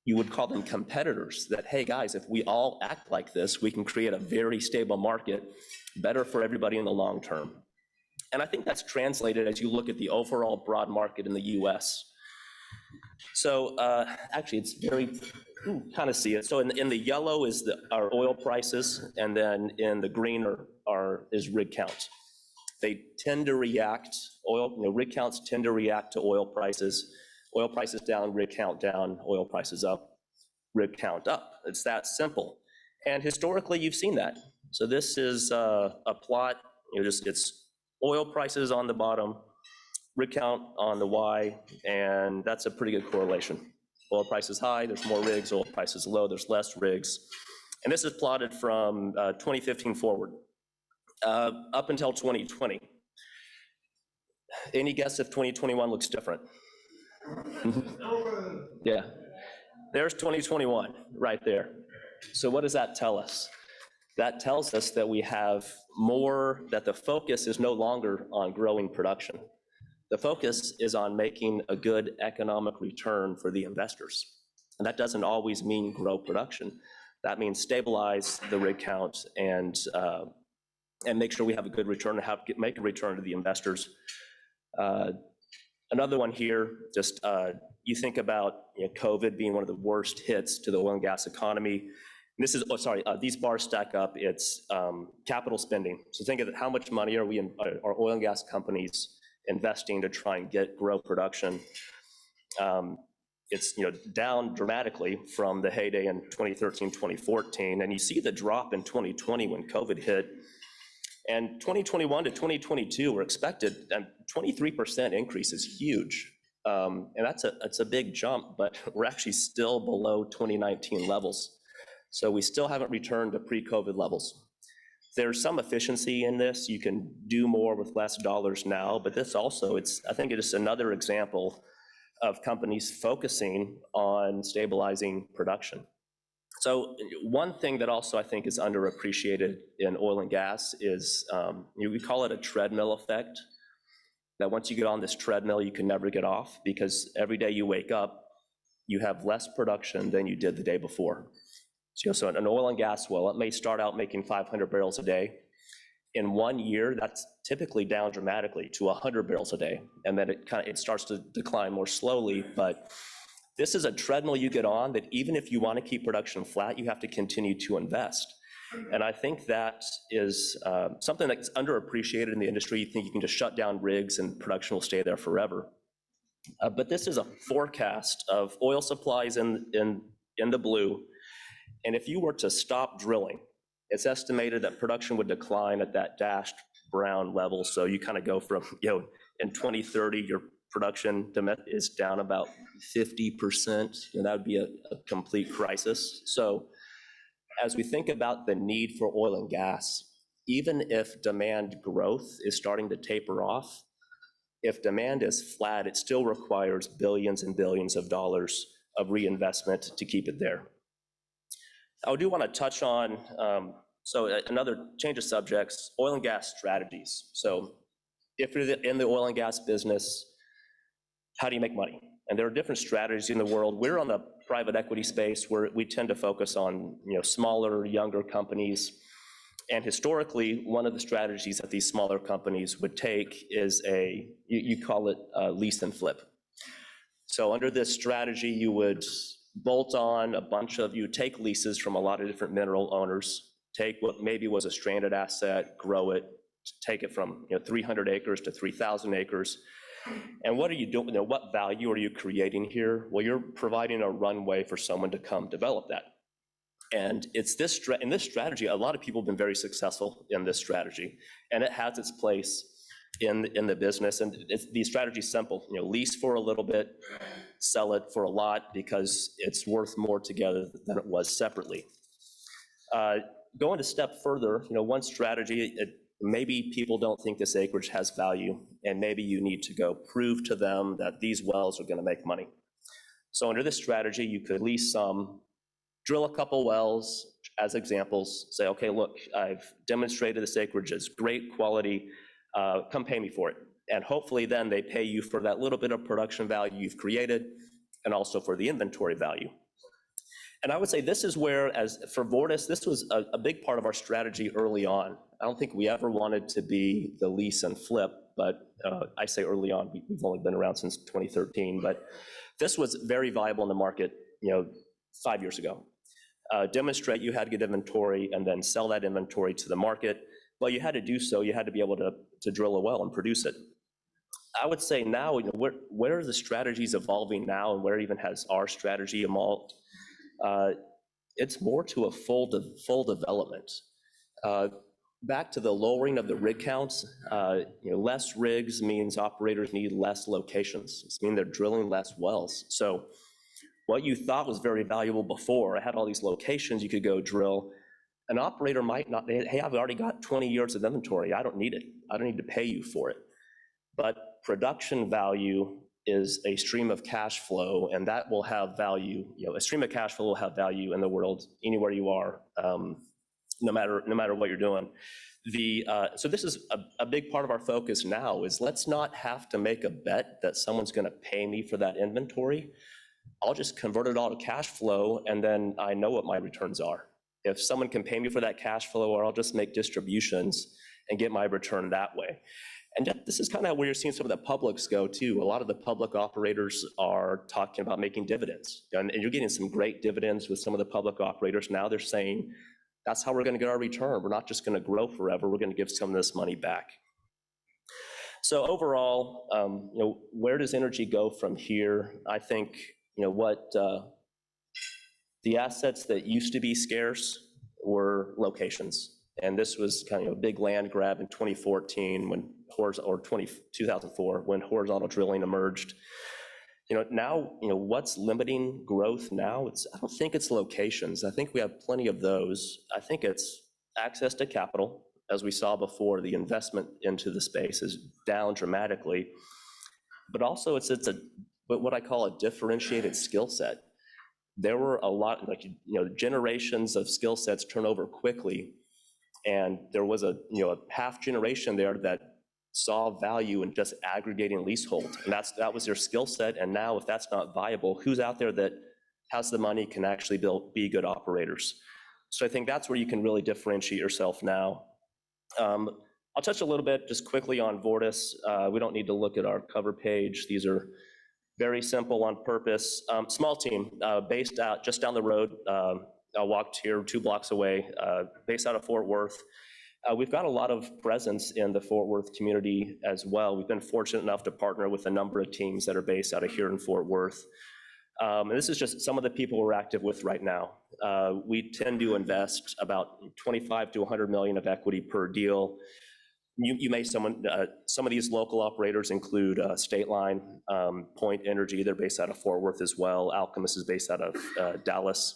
you would call them competitors, that, hey guys, if we all act like this, we can create a very stable market, better for everybody in the long term. And I think that's translated as you look at the overall broad market in the US. So actually, it's very, kind of see it. So in the yellow is our oil prices, and then in the green is rig count. They tend to react, rig counts tend to react to oil prices. Oil prices down, rig count down, oil prices up, rig count up. It's that simple. And historically, you've seen that. So this is a plot, it's oil prices on the bottom, rig count on the Y, and that's a pretty good correlation. Oil prices high, there's more rigs. Oil prices low, there's less rigs. And this is plotted from 2015 forward, up until 2020. Any guess if 2021 looks different? Yeah, there's 2021 right there. So what does that tell us? That tells us that we have that the focus is no longer on growing production. The focus is on making a good economic return for the investors. And that doesn't always mean grow production. That means stabilize the rig count and make sure we have a good return, make a return to the investors. Another one here, just you think about COVID being one of the worst hits to the oil and gas economy. And this is, these bars stack up, it's capital spending. So think of it, how much money are oil and gas companies investing to try and grow production? It's down dramatically from the heyday in 2013, 2014, and you see the drop in 2020 when COVID hit. And 2021 to 2022 were expected, and 23% increase is huge. And that's a big jump, but we're actually still below 2019 levels. So we still haven't returned to pre-COVID levels. There's some efficiency in this. You can do more with less dollars now, but this also, I think it is another example of companies focusing on stabilizing production. So one thing that also I think is underappreciated in oil and gas is, we call it a treadmill effect, that once you get on this treadmill, you can never get off, because every day you wake up, you have less production than you did the day before. So an oil and gas well, it may start out making 500 barrels a day. In 1 year, that's typically down dramatically to 100 barrels a day. And then it starts to decline more slowly. But this is a treadmill you get on that even if you want to keep production flat, you have to continue to invest. And I think that is something that's underappreciated in the industry. You think you can just shut down rigs and production will stay there forever. But this is a forecast of oil supplies in the blue. And if you were to stop drilling, it's estimated that production would decline at that dashed brown level. So you kind of go from, in 2030, your production is down about 50%. That would be a complete crisis. So as we think about the need for oil and gas, even if demand growth is starting to taper off, if demand is flat, it still requires billions and billions of dollars of reinvestment to keep it there. I do want to touch on, another change of subjects, oil and gas strategies. So if you're in the oil and gas business, how do you make money? And there are different strategies in the world. We're on the private equity space where we tend to focus on smaller, younger companies. And historically, one of the strategies that these smaller companies would take is you call it lease and flip. So under this strategy, you would bolt on you take leases from a lot of different mineral owners, take what maybe was a stranded asset, grow it, take it from 300 acres to 3,000 acres. And what are you doing? What value are you creating here? Well, you're providing a runway for someone to come develop that. And it's in this strategy, a lot of people have been very successful in this strategy, and it has its place. in the business. And the strategy is simple, lease for a little bit, sell it for a lot because it's worth more together than it was separately. Going a step further, one strategy, maybe people don't think this acreage has value, and maybe you need to go prove to them that these wells are going to make money. So under this strategy, you could lease some, drill a couple wells as examples, say, okay, look, I've demonstrated this acreage is great quality, come pay me for it. And hopefully then they pay you for that little bit of production value you've created and also for the inventory value. And I would say this is where, as for Vortis, this was a big part of our strategy early on. I don't think we ever wanted to be the lease and flip, but I say early on, we've only been around since 2013, but this was very viable in the market, 5 years ago. Demonstrate you had good inventory and then sell that inventory to the market. Well, you had to do so, you had to be able to drill a well and produce it. I would say now, where are the strategies evolving now, and where even has our strategy evolved? It's more to a full development. Back to the lowering of the rig counts, less rigs means operators need less locations. It means they're drilling less wells. So what you thought was very valuable before, I had all these locations you could go drill. An operator might not, hey, I've already got 20 years of inventory. I don't need it. I don't need to pay you for it. But production value is a stream of cash flow, and that will have value. A stream of cash flow will have value in the world anywhere you are, no matter what you're doing. So this is a big part of our focus now is let's not have to make a bet that someone's going to pay me for that inventory. I'll just convert it all to cash flow, and then I know what my returns are. If someone can pay me for that cash flow, or I'll just make distributions and get my return that way. And this is kind of where you're seeing some of the publics go too. A lot of the public operators are talking about making dividends. And you're getting some great dividends with some of the public operators. Now they're saying, that's how we're going to get our return. We're not just going to grow forever. We're going to give some of this money back. So overall, where does energy go from here? I think, what the assets that used to be scarce were locations. And this was kind of a big land grab in 2014 when 2004 when horizontal drilling emerged. Now, what's limiting growth now? I don't think it's locations. I think we have plenty of those. I think it's access to capital. As we saw before, the investment into the space is down dramatically. But also it's what I call a differentiated skill set. There were a lot, generations of skill sets turn over quickly. And there was a half generation there that saw value in just aggregating leasehold. And that was their skill set. And now if that's not viable, who's out there that has the money, can actually be good operators? So I think that's where you can really differentiate yourself now. I'll touch a little bit just quickly on Vortis. We don't need to look at our cover page. These are very simple on purpose. Small team based out just down the road. I walked here 2 blocks away, based out of Fort Worth. We've got a lot of presence in the Fort Worth community as well. We've been fortunate enough to partner with a number of teams that are based out of here in Fort Worth. And this is just some of the people we're active with right now. We tend to invest about 25 to 100 million of equity per deal. You may some of these local operators include State Line, Point Energy, they're based out of Fort Worth as well. Alchemist is based out of Dallas.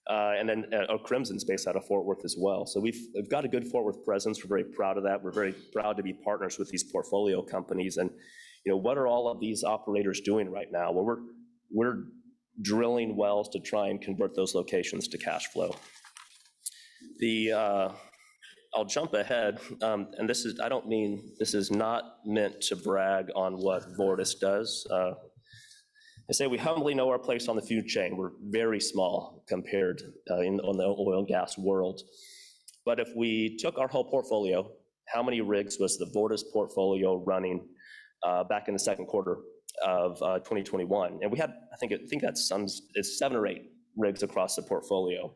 And then Crimson's based out of Fort Worth as well. So we've got a good Fort Worth presence. We're very proud of that. We're very proud to be partners with these portfolio companies. And what are all of these operators doing right now? Well, we're drilling wells to try and convert those locations to cash flow. I'll jump ahead, and this is not meant to brag on what Vortis does. I say we humbly know our place on the food chain. We're very small compared on the oil and gas world. But if we took our whole portfolio, how many rigs was the Vortis portfolio running back in the second quarter of 2021? And we had, I think it's 7 or 8 rigs across the portfolio.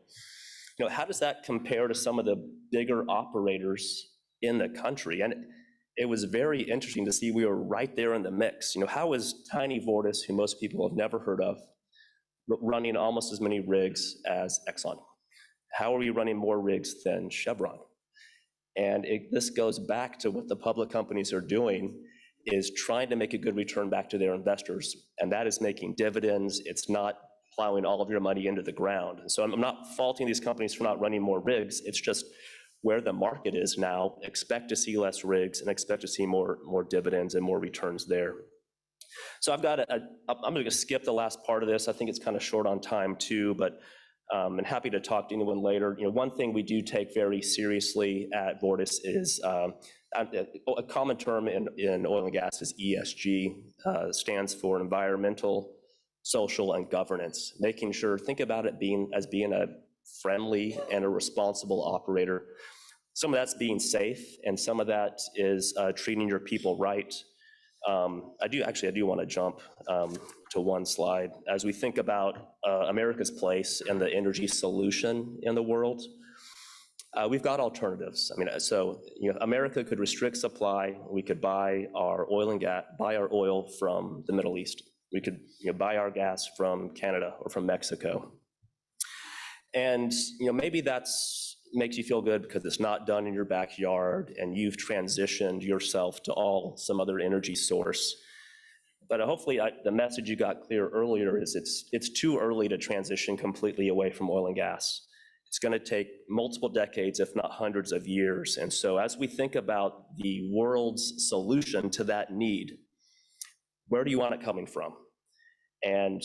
How does that compare to some of the bigger operators in the country? And it was very interesting to see we were right there in the mix. How is tiny Vortis, who most people have never heard of, running almost as many rigs as Exxon? How are we running more rigs than Chevron? And this goes back to what the public companies are doing, is trying to make a good return back to their investors. And that is making dividends. It's not plowing all of your money into the ground. So I'm not faulting these companies for not running more rigs. It's just where the market is now. Expect to see less rigs and expect to see more dividends and more returns there. So I'm going to skip the last part of this. I think it's kind of short on time too, but I'm happy to talk to anyone later. One thing we do take very seriously at Vortis is a common term in oil and gas is ESG, stands for environmental, social, and governance. Making sure, think about it as being a friendly and a responsible operator. Some of that's being safe, and some of that is treating your people right. I do want to jump to one slide. As we think about America's place in the energy solution in the world, we've got alternatives. America could restrict supply. We could buy our oil from the Middle East. We could buy our gas from Canada or from Mexico. And maybe that's makes you feel good because it's not done in your backyard and you've transitioned yourself to some other energy source. But hopefully the message you got clear earlier is it's too early to transition completely away from oil and gas. It's going to take multiple decades, if not hundreds of years. And so as we think about the world's solution to that need, where do you want it coming from? And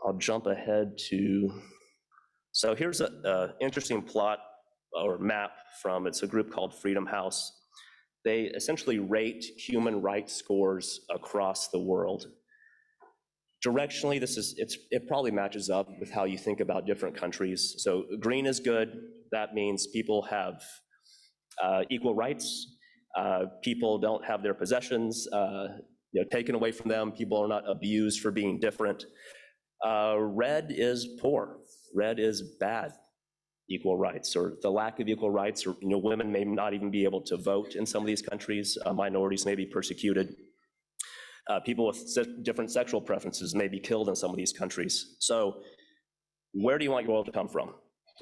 I'll jump ahead to, so here's an interesting plot or map it's a group called Freedom House. They essentially rate human rights scores across the world. Directionally, it probably matches up with how you think about different countries. So green is good. That means people have equal rights. People don't have their possessions taken away from them. People are not abused for being different. Red is poor. Red is bad. Equal rights, or the lack of equal rights, or women may not even be able to vote in some of these countries. Minorities may be persecuted. People with different sexual preferences may be killed in some of these countries. So where do you want your oil to come from?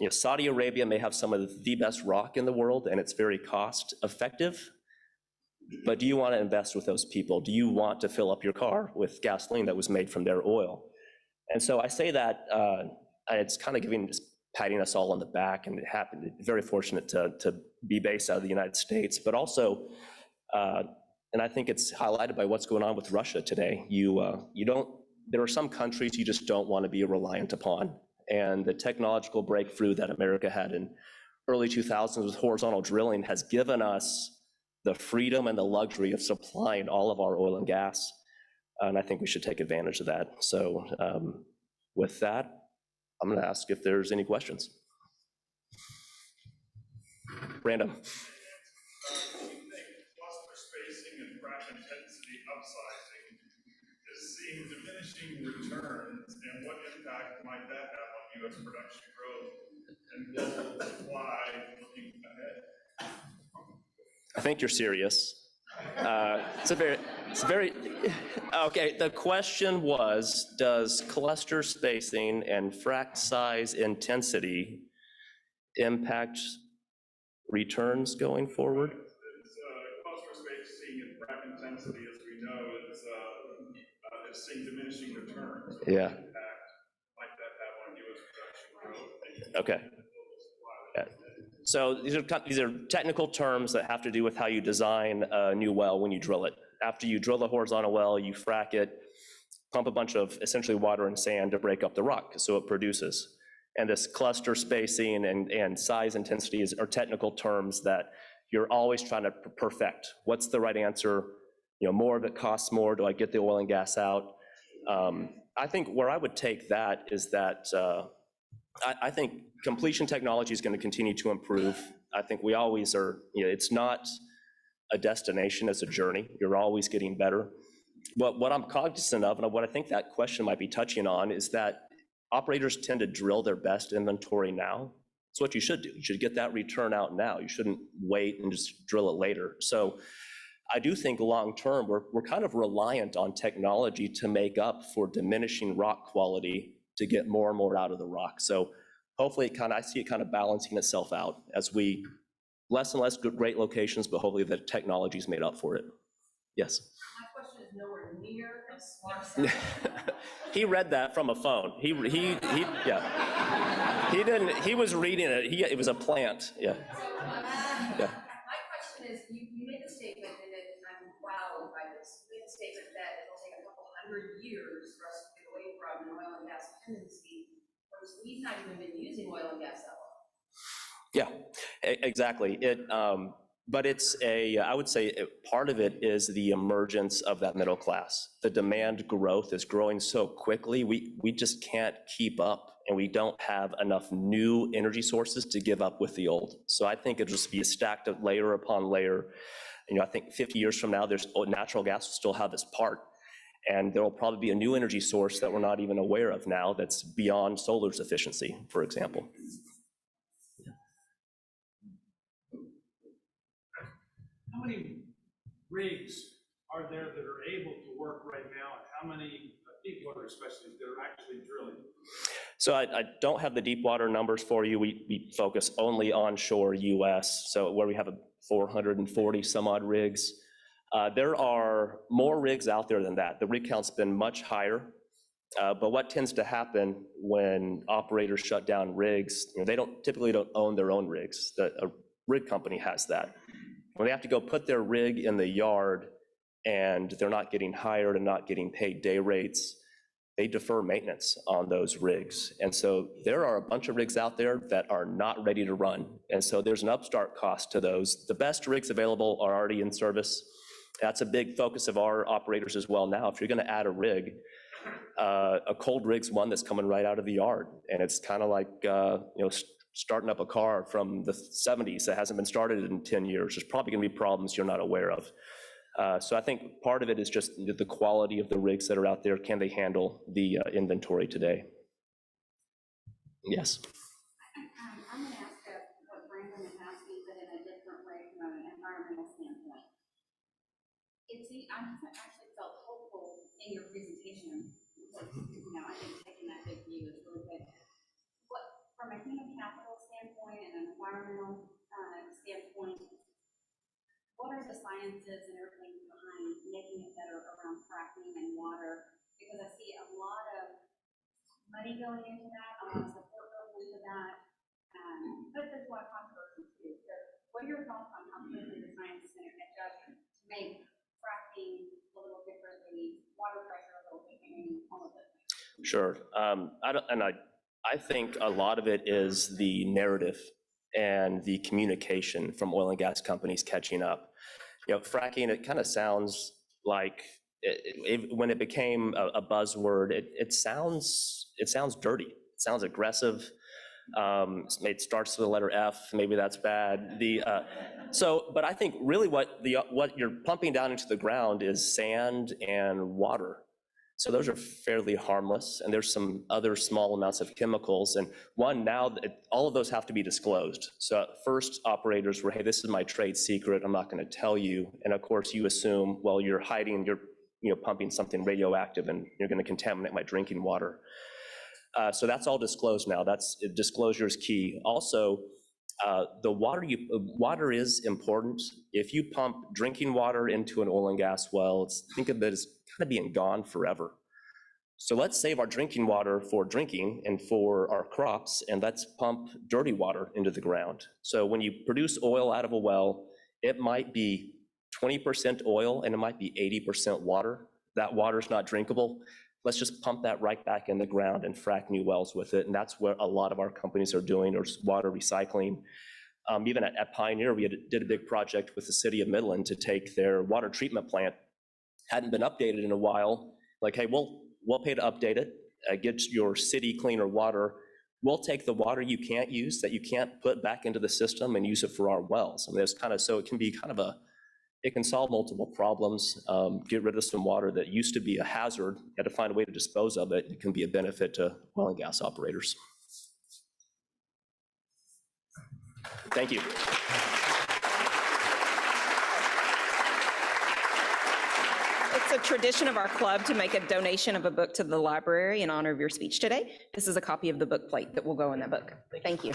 Saudi Arabia may have some of the best rock in the world, and it's very cost effective. But do you want to invest with those people? Do you want to fill up your car with gasoline that was made from their oil? And so I say that it's kind of patting us all on the back, and very fortunate to be based out of the United States, but also, and I think it's highlighted by what's going on with Russia today. There are some countries you just don't want to be reliant upon. And the technological breakthrough that America had in early 2000s with horizontal drilling has given us the freedom and the luxury of supplying all of our oil and gas. And I think we should take advantage of that. So with that, I'm going to ask if there's any questions. Brandon. Cluster spacing and frac intensity upsizing is seeing diminishing returns, and what impact might that have on U.S. production growth and global supply looking ahead? I think you're serious. It's very, okay, the question was, does cluster spacing and frac size intensity impact returns going forward? Cluster spacing and frac intensity, as we know, is seeing diminishing returns. What impact might that have on U.S. production growth? Okay. So these are technical terms that have to do with how you design a new well when you drill it. After you drill a horizontal well, you frack it, pump a bunch of essentially water and sand to break up the rock so it produces. And this cluster spacing and size intensity are technical terms that you're always trying to perfect. What's the right answer? More of it costs more. Do I get the oil and gas out? I think where I would take that is that I think completion technology is going to continue to improve. I think we always are, it's not a destination, it's a journey. You're always getting better. But what I'm cognizant of, and what I think that question might be touching on, is that operators tend to drill their best inventory now. It's what you should do. You should get that return out now. You shouldn't wait and just drill it later. So I do think long-term, we're kind of reliant on technology to make up for diminishing rock quality to get more and more out of the rock. So hopefully I see it kind of balancing itself out as we less and less great locations, but hopefully the technology's made up for it. Yes? My question is nowhere near as smart as He read that from a phone. Yeah. He was reading it. It was a plant, yeah. Yeah. My question is, you made a statement, and I'm wowed by this. You made a statement that it'll take a couple hundred years for us to get away from an oil and gas dependency, whereas we've not even been using oil and gas that long. Yeah, exactly. But it's I would say part of it is the emergence of that middle class. The demand growth is growing so quickly, we just can't keep up, and we don't have enough new energy sources to give up with the old. So I think it'll just be stacked up layer upon layer. I think 50 years from now, natural gas will still have its part. And there will probably be a new energy source that we're not even aware of now that's beyond solar's efficiency, for example. How many rigs are there that are able to work right now, and how many deep water especially that are actually drilling? So I don't have the deep water numbers for you. We focus only onshore US, so where we have 440 some odd rigs. There are more rigs out there than that. The rig count's been much higher, but what tends to happen when operators shut down rigs, they typically don't own their own rigs. A rig company has that. When they have to go put their rig in the yard and they're not getting hired and not getting paid day rates, they defer maintenance on those rigs. And so there are a bunch of rigs out there that are not ready to run. And so there's an upstart cost to those. The best rigs available are already in service. That's a big focus of our operators as well now. If you're gonna add a rig, a cold rig's one that's coming right out of the yard. And it's kind of like, starting up a car from the 70s that hasn't been started in 10 years. There's probably gonna be problems you're not aware of. So I think part of it is just the quality of the rigs that are out there. Can they handle the inventory today? Yes. I'm going to ask what Brandon is asking, but in a different way from an environmental standpoint. I actually felt hopeful in your presentation. I think taking that big view is really good. From a human capital standpoint and an environmental standpoint, what are the sciences and everything behind making it better around fracking and water? Because I see a lot of money going into that, a lot of support going into that, but there's a lot of controversy too. So what are your thoughts on how quickly the science is going to catch up to make fracking a little differently, water pressure a little differently, all of those things? Sure. I think a lot of it is the narrative and the communication from oil and gas companies catching up. Fracking, it kind of sounds like, when it became a buzzword, it sounds dirty. It sounds aggressive. It starts with the letter F, maybe that's bad. But I think really what you're pumping down into the ground is sand and water. So those are fairly harmless, and there's some other small amounts of chemicals. And all of those have to be disclosed. So at first, operators were, hey, this is my trade secret, I'm not going to tell you. And of course, you assume, well, you're hiding, you're pumping something radioactive, and you're going to contaminate my drinking water. So that's all disclosed now. Disclosure is key. Also, the water is important. If you pump drinking water into an oil and gas well, think of it as kind of being gone forever. So let's save our drinking water for drinking and for our crops, and let's pump dirty water into the ground. So when you produce oil out of a well, it might be 20% oil and it might be 80% water. That water's not drinkable. Let's just pump that right back in the ground and frack new wells with it. And that's what a lot of our companies are doing, or water recycling. Even at Pioneer, we did a big project with the city of Midland to take their water treatment plant. Hadn't been updated in a while. Like, hey, we'll pay to update it, get your city cleaner water. We'll take the water you can't use, that you can't put back into the system, and use it for our wells. I mean, so it can be it can solve multiple problems, get rid of some water that used to be a hazard, you had to find a way to dispose of it. It can be a benefit to oil and gas operators. Thank you. It's a tradition of our club to make a donation of a book to the library in honor of your speech today. This is a copy of the book plate that will go in that book. Thank you.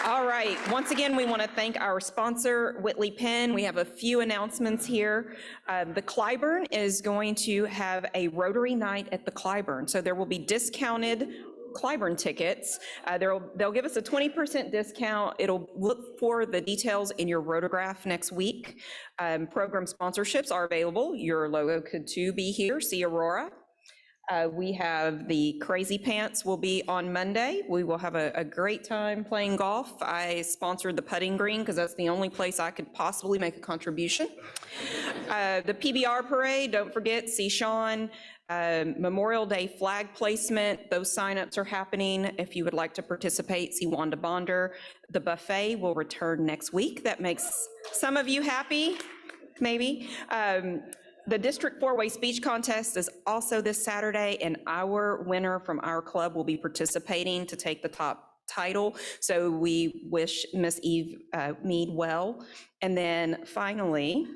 All right, once again, we want to thank our sponsor, Whitley Penn. We have a few announcements here. The Clyburn is going to have a Rotary night at the Clyburn, so there will be discounted Clyburn tickets. They'll give us a 20% discount. It'll look for the details in your rotograph next week. Program sponsorships are available. Your logo could too be here. See Aurora. We have the Crazy Pants will be on Monday. We will have a great time playing golf. I sponsored the putting green because that's the only place I could possibly make a contribution. The Pbr Parade, don't forget, see Sean. Memorial Day flag placement, those signups are happening. If you would like to participate, see Wanda Bonder. The buffet will return next week. That makes some of you happy, maybe. The District 4-Way Speech Contest is also this Saturday, and our winner from our club will be participating to take the top title. So we wish Miss Eve Mead well. And then finally,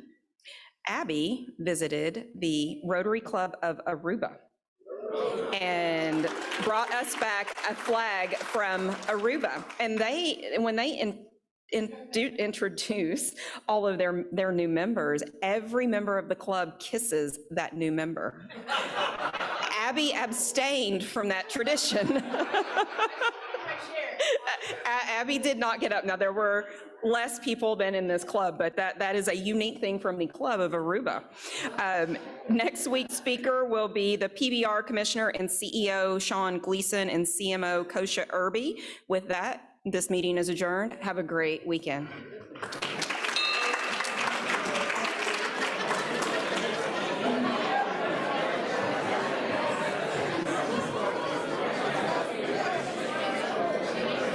Abby visited the Rotary Club of Aruba and brought us back a flag from Aruba. And when they introduce all of their new members, every member of the club kisses that new member. Abby abstained from that tradition. Abby did not get up. Now, there were less people than in this club, but that is a unique thing from the Club of Aruba. Next week's speaker will be the Pbr Commissioner and CEO Sean Gleason and CMO Kosha Irby. With that, this meeting is adjourned. Have a great weekend.